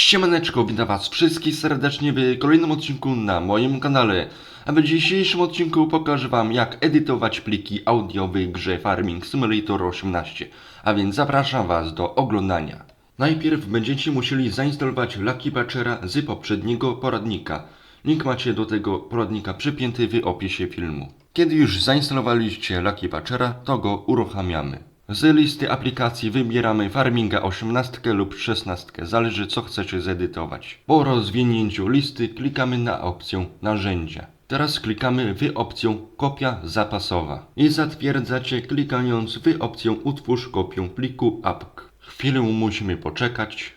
Siemaneczko, witam was wszystkich serdecznie w kolejnym odcinku na moim kanale. A w dzisiejszym odcinku pokażę wam, jak edytować pliki audio w grze Farming Simulator 18. A więc zapraszam was do oglądania. Najpierw będziecie musieli zainstalować Lucky Patchera z poprzedniego poradnika. Link macie do tego poradnika przypięty w opisie filmu. Kiedy już zainstalowaliście Lucky Patchera, to go uruchamiamy. Z listy aplikacji wybieramy Farminga 18 lub 16, zależy co chcecie zedytować. Po rozwinięciu listy klikamy na opcję Narzędzia. Teraz klikamy w opcję Kopia zapasowa i zatwierdzacie klikając w opcję Utwórz kopię pliku APK. Chwilę musimy poczekać.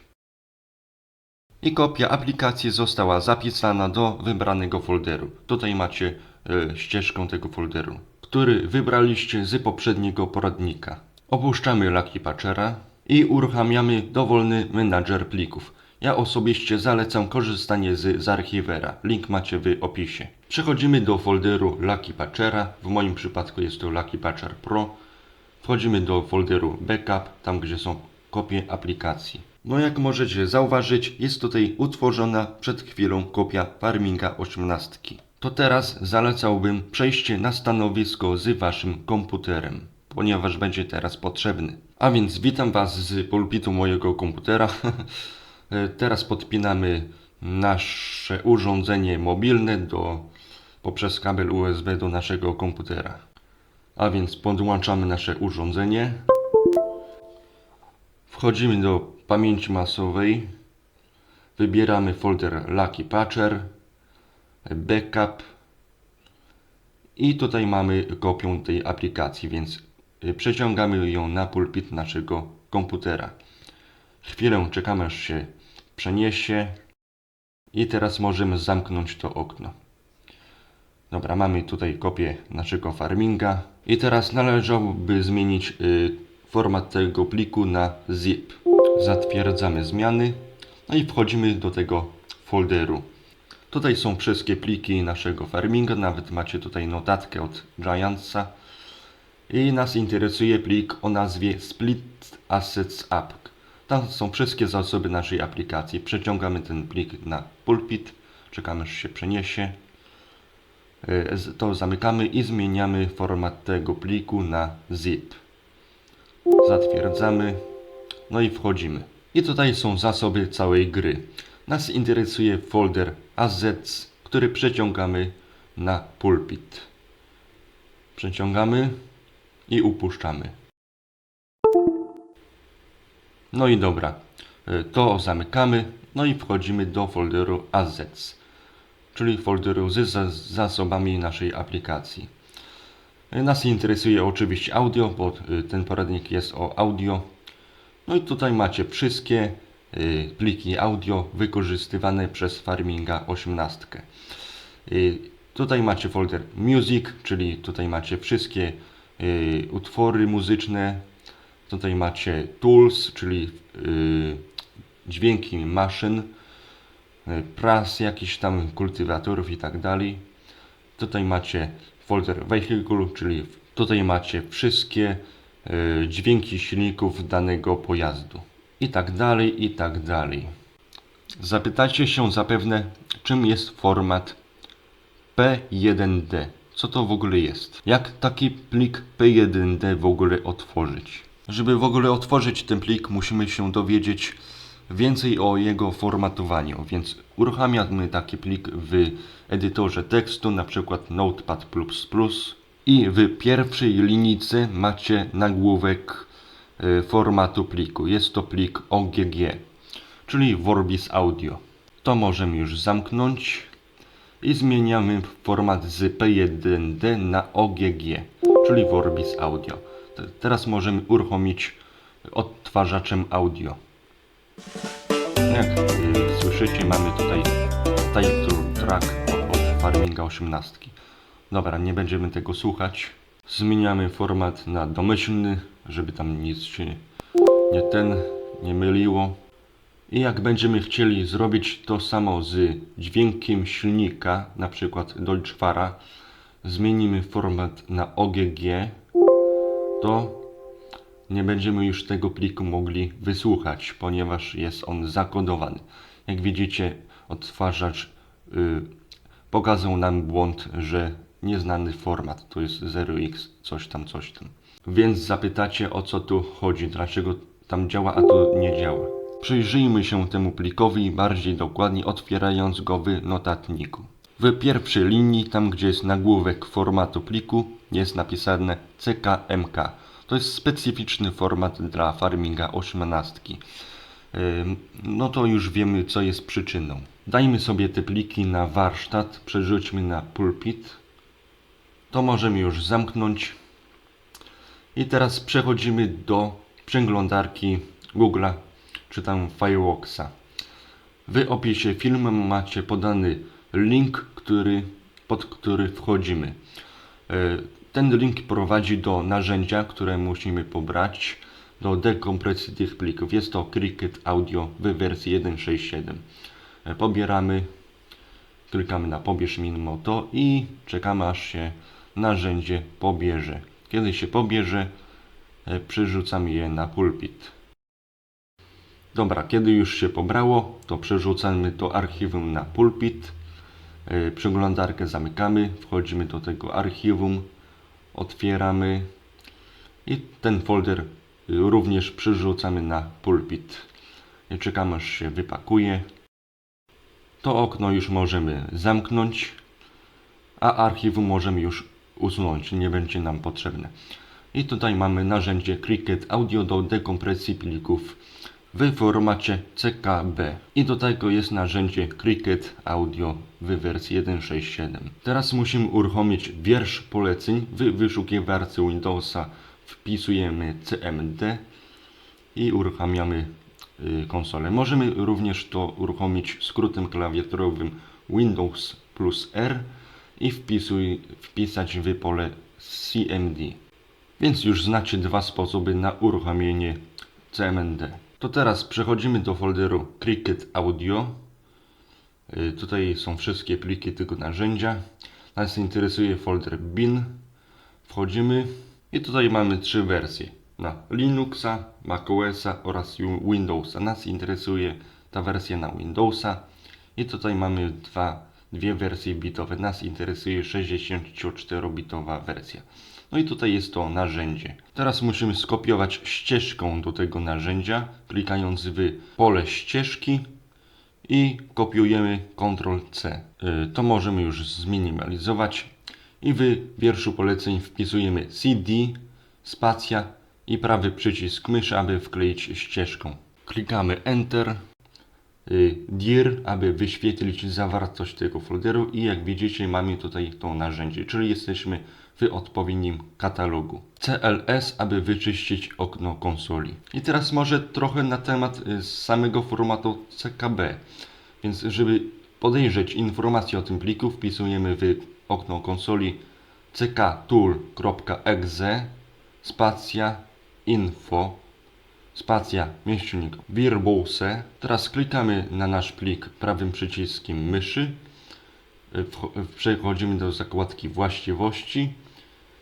I kopia aplikacji została zapisana do wybranego folderu. Tutaj macie ścieżkę tego folderu, który wybraliście z poprzedniego poradnika. Opuszczamy Lucky Patchera i uruchamiamy dowolny menadżer plików. Ja osobiście zalecam korzystanie z Archiwera. Link macie w opisie. Przechodzimy do folderu Lucky Patchera. W moim przypadku jest to Lucky Patcher Pro. Wchodzimy do folderu Backup, tam gdzie są kopie aplikacji. No jak możecie zauważyć, jest tutaj utworzona przed chwilą kopia Farminga 18. To teraz zalecałbym przejście na stanowisko z waszym komputerem, ponieważ będzie teraz potrzebny. A więc witam was z pulpitu mojego komputera. Teraz podpinamy nasze urządzenie mobilne poprzez kabel USB do naszego komputera. A więc podłączamy nasze urządzenie. Wchodzimy do pamięci masowej. Wybieramy folder Lucky Patcher, Backup. I tutaj mamy kopię tej aplikacji, więc przeciągamy ją na pulpit naszego komputera. Chwilę czekamy aż się przeniesie. I teraz możemy zamknąć to okno. Dobra, mamy tutaj kopię naszego Farminga. I teraz należałoby zmienić format tego pliku na zip. Zatwierdzamy zmiany. No i wchodzimy do tego folderu. Tutaj są wszystkie pliki naszego Farminga. Nawet macie tutaj notatkę od Giantsa. I nas interesuje plik o nazwie Split Assets APK. Tam są wszystkie zasoby naszej aplikacji. Przeciągamy ten plik na pulpit. Czekamy aż się przeniesie. To zamykamy i zmieniamy format tego pliku na zip. Zatwierdzamy. No i wchodzimy. I tutaj są zasoby całej gry. Nas interesuje folder assets, który przeciągamy na pulpit. Przeciągamy i upuszczamy. No i dobra. To zamykamy. No i wchodzimy do folderu assets, czyli folderu z zasobami naszej aplikacji. Nas interesuje oczywiście audio, bo ten poradnik jest o audio. No i tutaj macie wszystkie pliki audio wykorzystywane przez Farminga 18. Tutaj macie folder Music, czyli tutaj macie wszystkie utwory muzyczne. Tutaj macie Tools, czyli dźwięki maszyn, pras jakichś tam kultywatorów i tak dalej. Tutaj macie folder Vehicle, czyli tutaj macie wszystkie dźwięki silników danego pojazdu. I tak dalej, i tak dalej. Zapytacie się zapewne, czym jest format P1D. Co to w ogóle jest? Jak taki plik P1D w ogóle otworzyć? Żeby w ogóle otworzyć ten plik, musimy się dowiedzieć więcej o jego formatowaniu, więc uruchamiamy taki plik w edytorze tekstu, na przykład Notepad++. I w pierwszej linijce macie nagłówek formatu pliku. Jest to plik OGG, czyli Vorbis Audio. To możemy już zamknąć i zmieniamy format z P1D na OGG, czyli Vorbis Audio. Teraz możemy uruchomić odtwarzaczem audio. Jak słyszycie, mamy tutaj title track od Farminga 18. Dobra, nie będziemy tego słuchać. Zmieniamy format na domyślny, żeby tam nic się nie myliło. I jak będziemy chcieli zrobić to samo z dźwiękiem silnika, na przykład Deutschfahra, zmienimy format na OGG, to nie będziemy już tego pliku mogli wysłuchać, ponieważ jest on zakodowany. Jak widzicie, odtwarzacz pokazał nam błąd, że nieznany format, to jest 0x coś tam, coś tam. Więc zapytacie, o co tu chodzi, dlaczego tam działa, a tu nie działa. Przyjrzyjmy się temu plikowi bardziej dokładnie, otwierając go w notatniku. W pierwszej linii, tam gdzie jest nagłówek formatu pliku, jest napisane CKMK. To jest specyficzny format dla Farminga 18. No to już wiemy, co jest przyczyną. Dajmy sobie te pliki na warsztat, przerzućmy na pulpit. To możemy już zamknąć. I teraz przechodzimy do przeglądarki Google'a, czy tam Firefoxa. W opisie filmu macie podany link, pod który wchodzimy. Ten link prowadzi do narzędzia, które musimy pobrać do dekompresji tych plików. Jest to Cricut Audio w wersji 1.6.7. Pobieramy, klikamy na pobierz mimo to i czekamy, aż się narzędzie pobierze. Kiedy się pobierze, przerzucamy je na pulpit. Dobra, kiedy już się pobrało, to przerzucamy to archiwum na pulpit. Przeglądarkę zamykamy, wchodzimy do tego archiwum, otwieramy i ten folder również przerzucamy na pulpit. I czekamy, aż się wypakuje. To okno już możemy zamknąć, a archiwum możemy już usunąć, nie będzie nam potrzebne. I tutaj mamy narzędzie Cricut Audio do dekompresji plików w formacie CKB. I do tego jest narzędzie Cricut Audio w wersji 1.6.7. Teraz musimy uruchomić wiersz poleceń. W wyszukiwarce Windowsa wpisujemy CMD i uruchamiamy konsolę. Możemy również to uruchomić skrótem klawiaturowym Windows plus R i wpisać w pole CMD. Więc już znacie dwa sposoby na uruchomienie CMD. To teraz przechodzimy do folderu Cricut Audio. Tutaj są wszystkie pliki tego narzędzia. Nas interesuje folder bin. Wchodzimy i tutaj mamy trzy wersje. Na Linuxa, macOSa oraz Windowsa. Nas interesuje ta wersja na Windowsa. I tutaj mamy dwie wersje bitowe. Nas interesuje 64-bitowa wersja. No i tutaj jest to narzędzie. Teraz musimy skopiować ścieżką do tego narzędzia, klikając w pole ścieżki i kopiujemy Ctrl+C. To możemy już zminimalizować i w wierszu poleceń wpisujemy CD, spacja i prawy przycisk myszy, aby wkleić ścieżką. Klikamy Enter, dir, aby wyświetlić zawartość tego folderu i jak widzicie mamy tutaj to narzędzie, czyli jesteśmy w odpowiednim katalogu. CLS, aby wyczyścić okno konsoli. I teraz może trochę na temat samego formatu CKB. Więc żeby podejrzeć informacje o tym pliku, wpisujemy w okno konsoli cktool.exe spacja info spacja mieściunik Verbose. Teraz klikamy na nasz plik prawym przyciskiem myszy. Przechodzimy do zakładki właściwości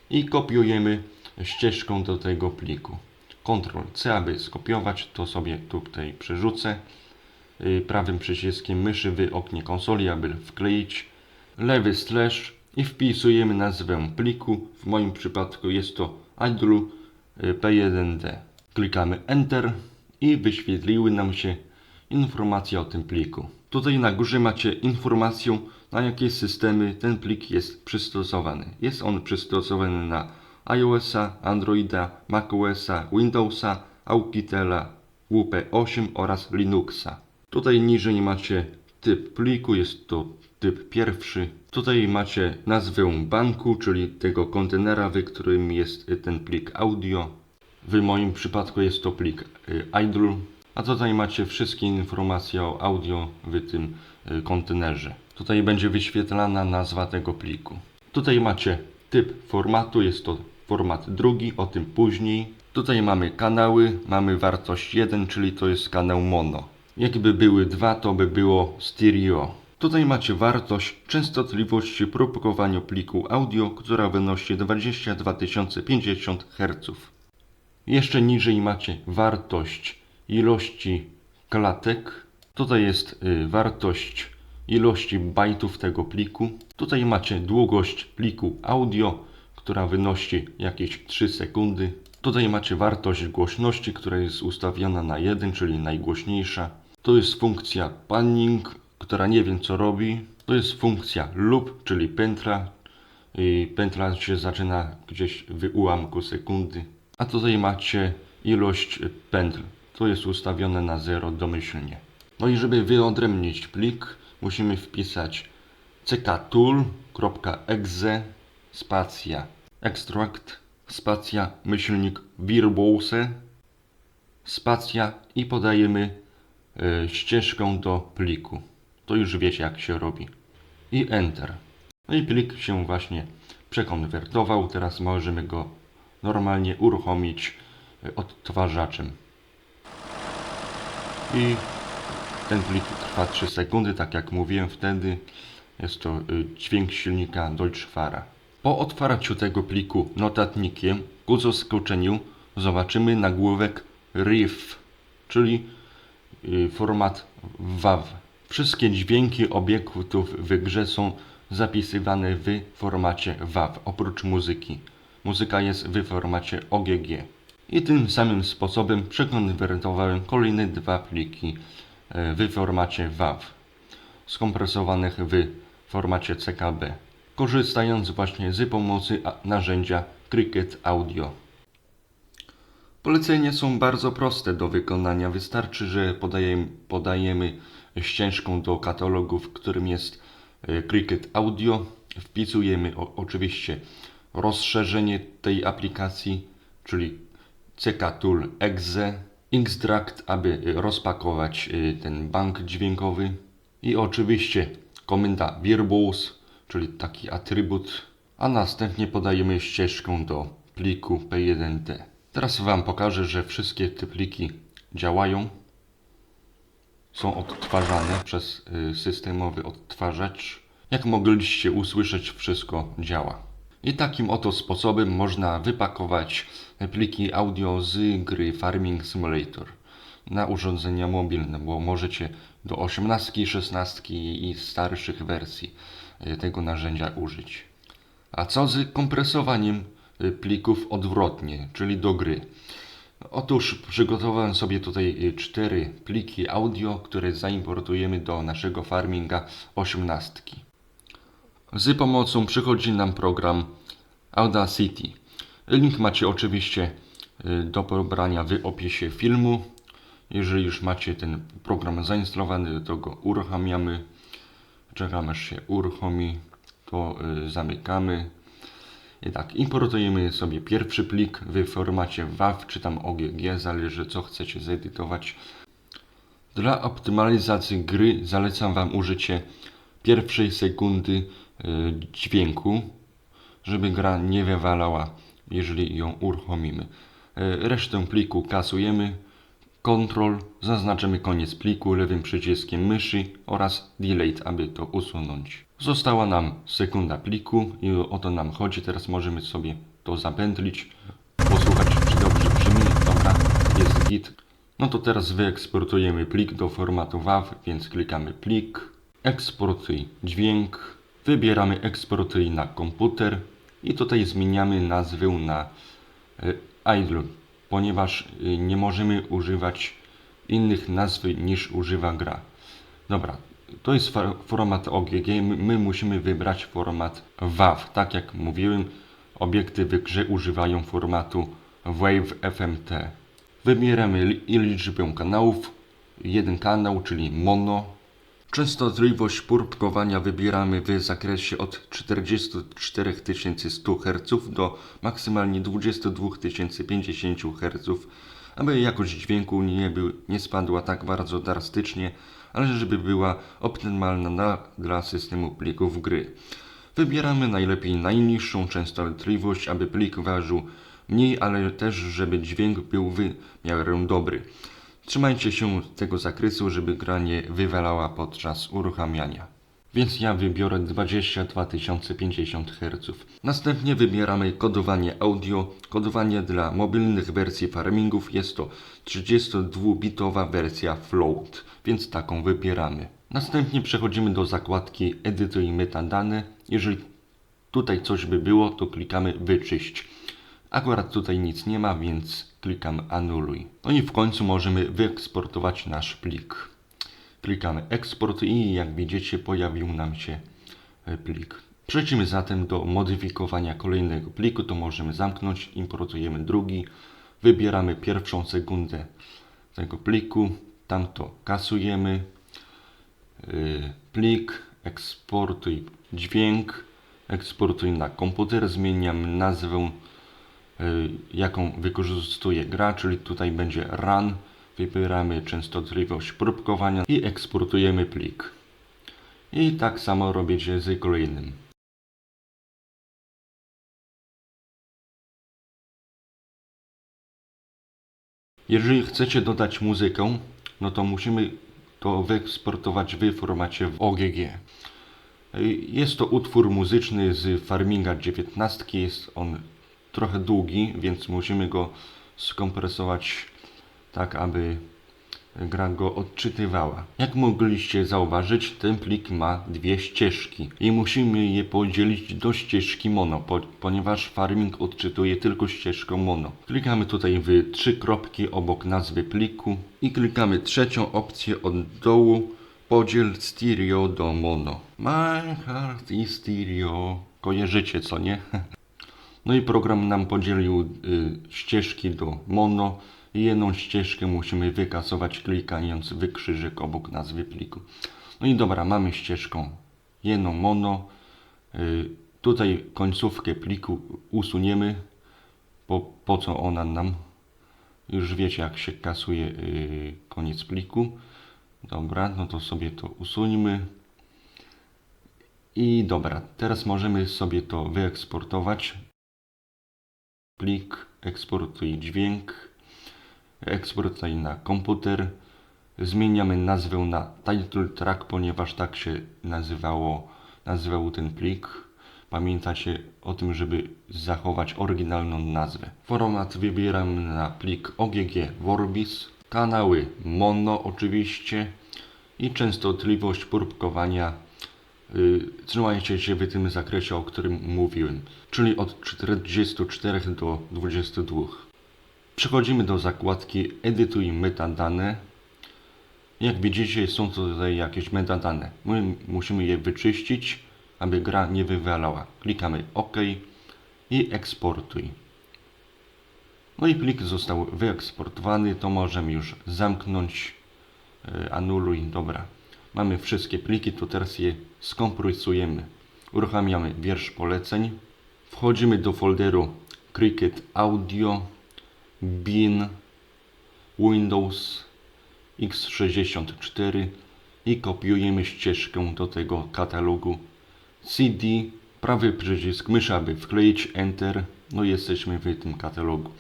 i kopiujemy ścieżką do tego pliku. Ctrl+C, aby skopiować, to sobie tutaj przerzucę. Prawym przyciskiem myszy w oknie konsoli, aby wkleić. Lewy slash i wpisujemy nazwę pliku. W moim przypadku jest to idle p1d. Klikamy Enter i wyświetliły nam się informacje o tym pliku. Tutaj na górze macie informację, na jakie systemy ten plik jest przystosowany. Jest on przystosowany na iOS-a, Androida, macOS-a, Windowsa, Aukitela, WP8 oraz Linuxa. Tutaj niżej macie typ pliku, jest to typ pierwszy. Tutaj macie nazwę banku, czyli tego kontenera, w którym jest ten plik audio. W moim przypadku jest to plik idle. A tutaj macie wszystkie informacje o audio w tym kontenerze. Tutaj będzie wyświetlana nazwa tego pliku. Tutaj macie typ formatu, jest to format drugi, o tym później. Tutaj mamy kanały, mamy wartość 1, czyli to jest kanał mono. Jakby były dwa, to by było stereo. Tutaj macie wartość częstotliwości propagowania pliku audio, która wynosi 22 050 Hz. Jeszcze niżej macie wartość ilości klatek. Tutaj jest wartość ilości bajtów tego pliku. Tutaj macie długość pliku audio, która wynosi jakieś 3 sekundy. Tutaj macie wartość głośności, która jest ustawiona na 1, czyli najgłośniejsza. To jest funkcja panning, która nie wiem co robi. To jest funkcja loop, czyli pętla. I pętla się zaczyna gdzieś w ułamku sekundy. A tutaj macie ilość pętl. To jest ustawione na 0 domyślnie. No i żeby wyodrębnić plik, musimy wpisać cktool.exe spacja extract spacja myślnik Virtuose spacja i podajemy ścieżkę do pliku. To już wiecie jak się robi. I Enter. No i plik się właśnie przekonwertował. Teraz możemy go normalnie uruchomić odtwarzaczem. I ten plik trwa 3 sekundy, tak jak mówiłem wtedy. Jest to dźwięk silnika Deutschfahrer. Po otwarciu tego pliku notatnikiem ku zaskoczeniu zobaczymy nagłówek RIF, czyli format WAV. Wszystkie dźwięki obiektów w grze są zapisywane w formacie WAV, oprócz muzyki. Muzyka jest w formacie OGG. I tym samym sposobem przekonwertowałem kolejne 2 pliki w formacie WAV, skompresowanych w formacie CKB, korzystając właśnie z pomocy narzędzia Cricket Audio. Polecenia są bardzo proste do wykonania. Wystarczy, że podajemy ścieżkę do katalogu, w którym jest Cricket Audio. Wpisujemy oczywiście rozszerzenie tej aplikacji, czyli cktool.exe, extract, aby rozpakować ten bank dźwiękowy i oczywiście komenda Virtuose, czyli taki atrybut, a następnie podajemy ścieżkę do pliku P1D. Teraz Wam pokażę, że wszystkie te pliki działają, są odtwarzane przez systemowy odtwarzacz. Jak mogliście usłyszeć, wszystko działa. I takim oto sposobem można wypakować pliki audio z gry Farming Simulator na urządzenia mobilne, bo możecie do 18, 16 i starszych wersji tego narzędzia użyć. A co z kompresowaniem plików odwrotnie, czyli do gry? Otóż przygotowałem sobie tutaj 4 pliki audio, które zaimportujemy do naszego Farminga 18. Z pomocą przychodzi nam program Audacity. Link macie oczywiście do pobrania w opisie filmu. Jeżeli już macie ten program zainstalowany, to go uruchamiamy. Czekamy aż się uruchomi, to zamykamy. I tak, importujemy sobie pierwszy plik w formacie WAV czy tam OGG, zależy co chcecie zedytować. Dla optymalizacji gry zalecam Wam użycie pierwszej sekundy dźwięku, żeby gra nie wywalała, jeżeli ją uruchomimy. Resztę pliku kasujemy, Ctrl, zaznaczymy koniec pliku lewym przyciskiem myszy oraz Delete, aby to usunąć. Została nam sekunda pliku i o to nam chodzi. Teraz możemy sobie to zapętlić, posłuchać czy dobrze brzmi. Dobra, jest git. No to teraz wyeksportujemy plik do formatu WAV, więc klikamy plik, eksportuj dźwięk, wybieramy eksportuj na komputer i tutaj zmieniamy nazwę na idle, ponieważ nie możemy używać innych nazw niż używa gra. Dobra, to jest format OGG, my musimy wybrać format WAV. Tak jak mówiłem, obiekty w grze używają formatu WAV FMT. Wybieramy liczbę kanałów, jeden kanał, czyli mono. Częstotliwość próbkowania wybieramy w zakresie od 44 100 Hz do maksymalnie 22 050 Hz, aby jakość dźwięku nie spadła tak bardzo drastycznie, ale żeby była optymalna dla systemu plików gry. Wybieramy najlepiej najniższą częstotliwość, aby plik ważył mniej, ale też żeby dźwięk był w miarę dobry. Trzymajcie się tego zakresu, żeby gra nie wywalała podczas uruchamiania. Więc ja wybiorę 22050 Hz. Następnie wybieramy kodowanie audio. Kodowanie dla mobilnych wersji farmingów jest to 32-bitowa wersja float, więc taką wybieramy. Następnie przechodzimy do zakładki edytuj metadane. Jeżeli tutaj coś by było, to klikamy wyczyść. Akurat tutaj nic nie ma, więc klikam anuluj. No i w końcu możemy wyeksportować nasz plik. Klikamy eksport i jak widzicie pojawił nam się plik. Przejdźmy zatem do modyfikowania kolejnego pliku. To możemy zamknąć, importujemy drugi. Wybieramy pierwszą sekundę tego pliku. Tamto kasujemy. Plik, eksportuj dźwięk. Eksportuj na komputer. Zmieniam nazwę, jaką wykorzystuje gra, czyli tutaj będzie run. Wybieramy częstotliwość próbkowania i eksportujemy plik. I tak samo robicie z kolejnym. Jeżeli chcecie dodać muzykę, no to musimy to wyeksportować w formacie OGG. Jest to utwór muzyczny z Farminga 19. Jest on trochę długi, więc musimy go skompresować tak, aby gra go odczytywała. Jak mogliście zauważyć, ten plik ma dwie ścieżki i musimy je podzielić do ścieżki mono, ponieważ Farming odczytuje tylko ścieżkę mono. Klikamy tutaj w trzy kropki obok nazwy pliku i klikamy trzecią opcję od dołu, podziel stereo do mono. My heart is stereo. Kojarzycie, co nie? No i program nam podzielił ścieżki do mono. I jedną ścieżkę musimy wykasować, klikając w krzyżyk obok nazwy pliku. No i dobra, mamy ścieżkę jedną mono. Tutaj końcówkę pliku usuniemy, po co ona nam. Już wiecie, jak się kasuje koniec pliku. Dobra, no to sobie to usuńmy. I dobra, teraz możemy sobie to wyeksportować. Plik, eksportuj dźwięk. Eksport tutaj na komputer. Zmieniamy nazwę na title track, ponieważ tak się nazywał ten plik. Pamiętacie o tym, żeby zachować oryginalną nazwę. Format wybieram na plik OGG Vorbis. Kanały mono oczywiście. I częstotliwość próbkowania. Trzymajcie się w tym zakresie, o którym mówiłem. Czyli od 44 do 22. Przechodzimy do zakładki edytuj metadane. Jak widzicie, są tutaj jakieś metadane. My musimy je wyczyścić, aby gra nie wywalała. Klikamy OK i eksportuj. No i plik został wyeksportowany, to możemy już zamknąć. Anuluj, dobra. Mamy wszystkie pliki, to teraz je skompresujemy. Uruchamiamy wiersz poleceń. Wchodzimy do folderu Cricket Audio, bin, Windows, x64 i kopiujemy ścieżkę do tego katalogu. CD, prawy przycisk myszy, aby wkleić Enter. No jesteśmy w tym katalogu.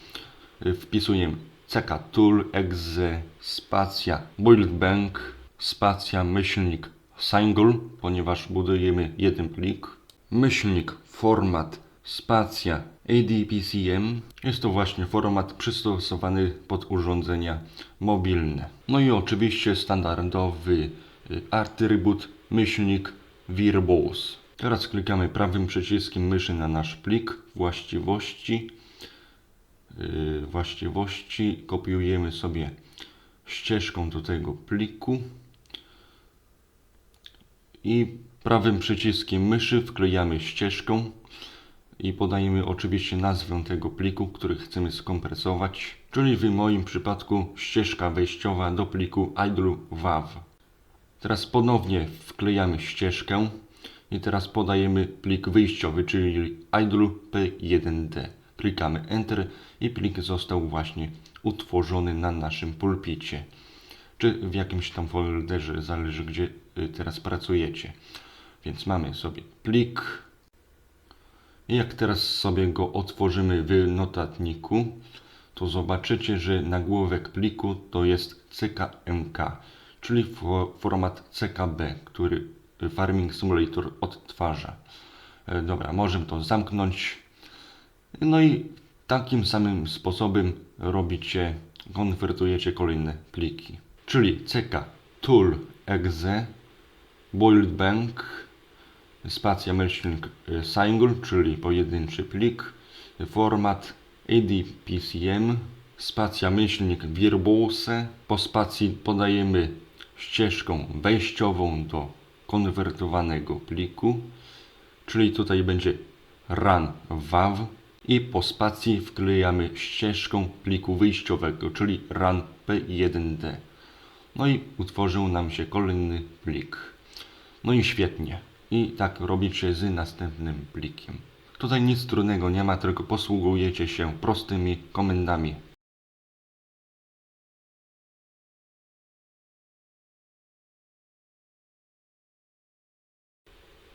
Wpisujemy CK Tool, exe, spacja, build bank, spacja, myślnik, single, ponieważ budujemy jeden plik, myślnik, format, spacja, ADPCM. Jest to właśnie format przystosowany pod urządzenia mobilne. No i oczywiście standardowy atrybut, myślnik, verbose. Teraz klikamy prawym przyciskiem myszy na nasz plik, właściwości, kopiujemy sobie ścieżką do tego pliku i prawym przyciskiem myszy wklejamy ścieżkę i podajemy oczywiście nazwę tego pliku, który chcemy skompresować, czyli w moim przypadku ścieżka wejściowa do pliku idle wav. Teraz ponownie wklejamy ścieżkę i teraz podajemy plik wyjściowy, czyli idle p1d. Klikamy Enter i plik został właśnie utworzony na naszym pulpicie. Czy w jakimś tam folderze, zależy gdzie teraz pracujecie. Więc mamy sobie plik. I jak teraz sobie go otworzymy w notatniku, to zobaczycie, że nagłówek pliku to jest CKMK, czyli format CKB, który Farming Simulator odtwarza. Dobra, możemy to zamknąć. No i takim samym sposobem konwertujecie kolejne pliki. Czyli ck tool exe boiled bank spacja myślnik single, czyli pojedynczy plik, format adpcm spacja myślnik verbose, po spacji podajemy ścieżkę wejściową do konwertowanego pliku, czyli tutaj będzie run wav i po spacji wklejamy ścieżkę pliku wyjściowego, czyli run p1d. No i utworzył nam się kolejny plik. No i świetnie. I tak robicie z następnym plikiem. Tutaj nic trudnego nie ma, tylko posługujecie się prostymi komendami.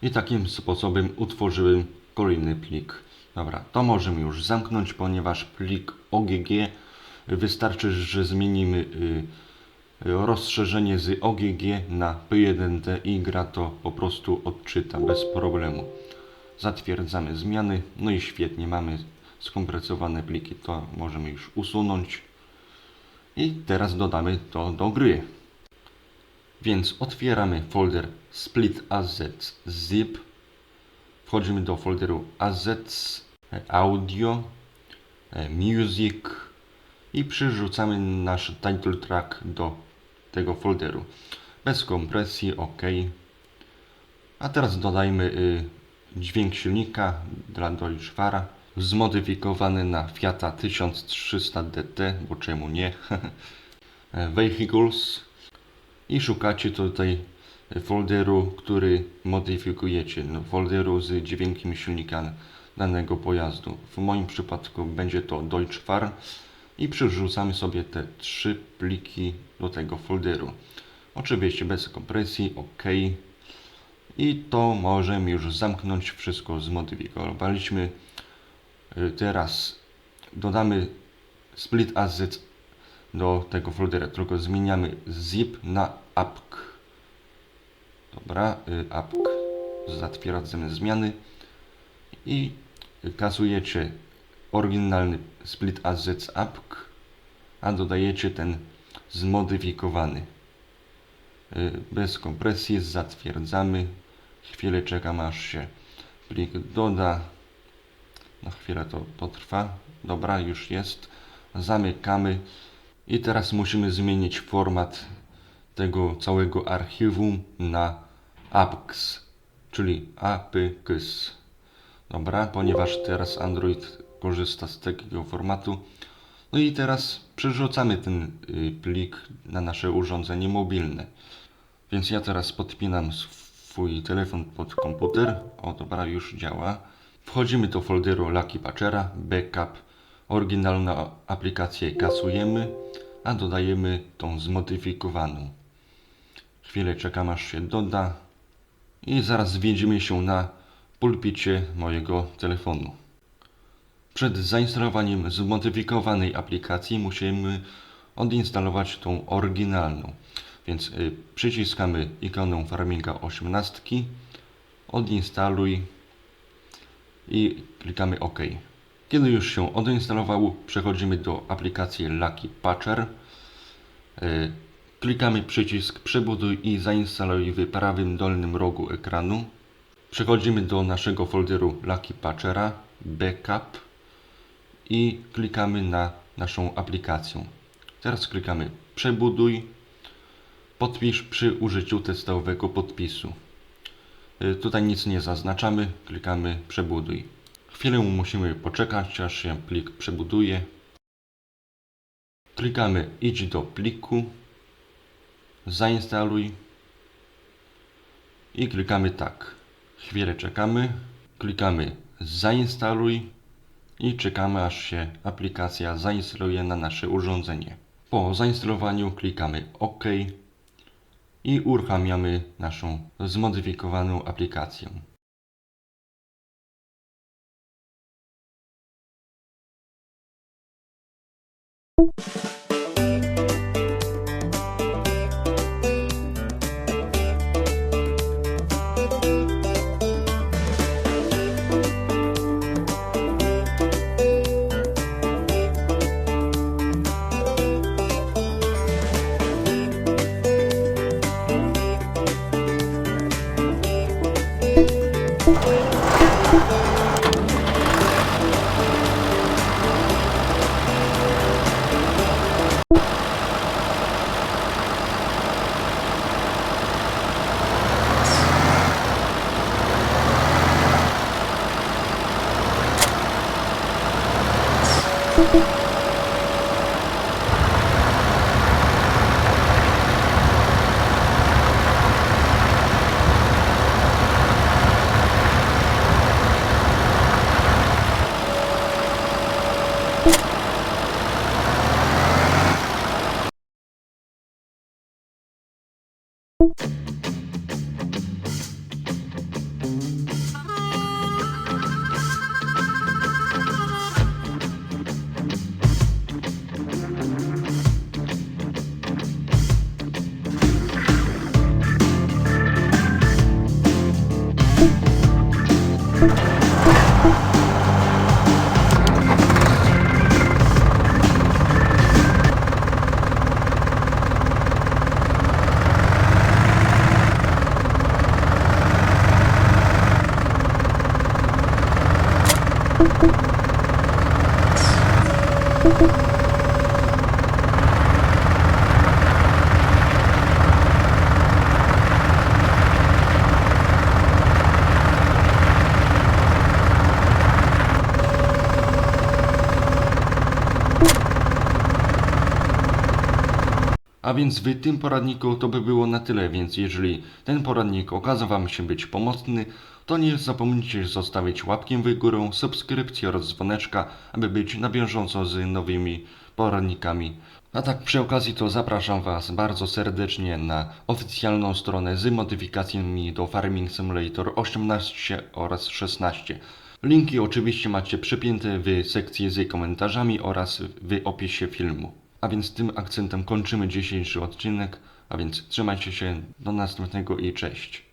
I takim sposobem utworzyłem kolejny plik. Dobra, to możemy już zamknąć, ponieważ plik OGG wystarczy, że zmienimy rozszerzenie z OGG na P1D i gra to po prostu odczyta bez problemu. Zatwierdzamy zmiany, no i świetnie, mamy skompresowane pliki, to możemy już usunąć. I teraz dodamy to do gry. Więc otwieramy folder split assets zip, wchodzimy do folderu assets, audio, music i przyrzucamy nasz title track do tego folderu. Bez kompresji, OK. A teraz dodajmy dźwięk silnika dla Deutschfara, zmodyfikowany na Fiata 1300 DT, bo czemu nie? Vehicles i szukacie tutaj folderu, który modyfikujecie, folderu z dźwiękiem silnika danego pojazdu. W moim przypadku będzie to Deutschfar i przerzucamy sobie te 3 pliki do tego folderu. Oczywiście bez kompresji, OK. I to możemy już zamknąć, wszystko zmodyfikowaliśmy. Teraz dodamy split assets do tego foldera, tylko zmieniamy zip na apk. Dobra, apk. Zatwierdzamy zmiany i kasujecie oryginalny split assets apk, a dodajecie ten zmodyfikowany. Bez kompresji zatwierdzamy. Chwilę czekam, aż się plik doda. Na chwilę to trwa. Dobra, już jest. Zamykamy. I teraz musimy zmienić format tego całego archiwum na apks, czyli apks. Dobra, ponieważ teraz Android korzysta z takiego formatu. No i teraz przerzucamy ten plik na nasze urządzenie mobilne. Więc ja teraz podpinam swój telefon pod komputer. O, dobra, już działa. Wchodzimy do folderu Lucky Patchera, backup, oryginalną aplikację kasujemy, a dodajemy tą zmodyfikowaną. Chwilę czekam, aż się doda i zaraz widzimy się na pulpicie mojego telefonu. Przed zainstalowaniem zmodyfikowanej aplikacji musimy odinstalować tą oryginalną. Więc przyciskamy ikonę Farminga 18, odinstaluj i klikamy OK. Kiedy już się odinstalowało, przechodzimy do aplikacji Lucky Patcher. Klikamy przycisk Przebuduj i zainstaluj w prawym dolnym rogu ekranu. Przechodzimy do naszego folderu Lucky Patchera, Backup i klikamy na naszą aplikację. Teraz klikamy Przebuduj. Podpisz przy użyciu testowego podpisu. Tutaj nic nie zaznaczamy, klikamy Przebuduj. Chwilę musimy poczekać, aż się plik przebuduje. Klikamy Idź do pliku, Zainstaluj i klikamy Tak. Chwilę czekamy, klikamy Zainstaluj i czekamy, aż się aplikacja zainstaluje na nasze urządzenie. Po zainstalowaniu klikamy OK i uruchamiamy naszą zmodyfikowaną aplikację. A więc w tym poradniku to by było na tyle, więc jeżeli ten poradnik okazał Wam się być pomocny, to nie zapomnijcie zostawić łapkiem w górę, subskrypcji oraz dzwoneczka, aby być na bieżąco z nowymi poradnikami. A tak przy okazji to zapraszam Was bardzo serdecznie na oficjalną stronę z modyfikacjami do Farming Simulator 18 oraz 16. Linki oczywiście macie przypięte w sekcji z komentarzami oraz w opisie filmu. A więc tym akcentem kończymy dzisiejszy odcinek, a więc trzymajcie się, do następnego i cześć.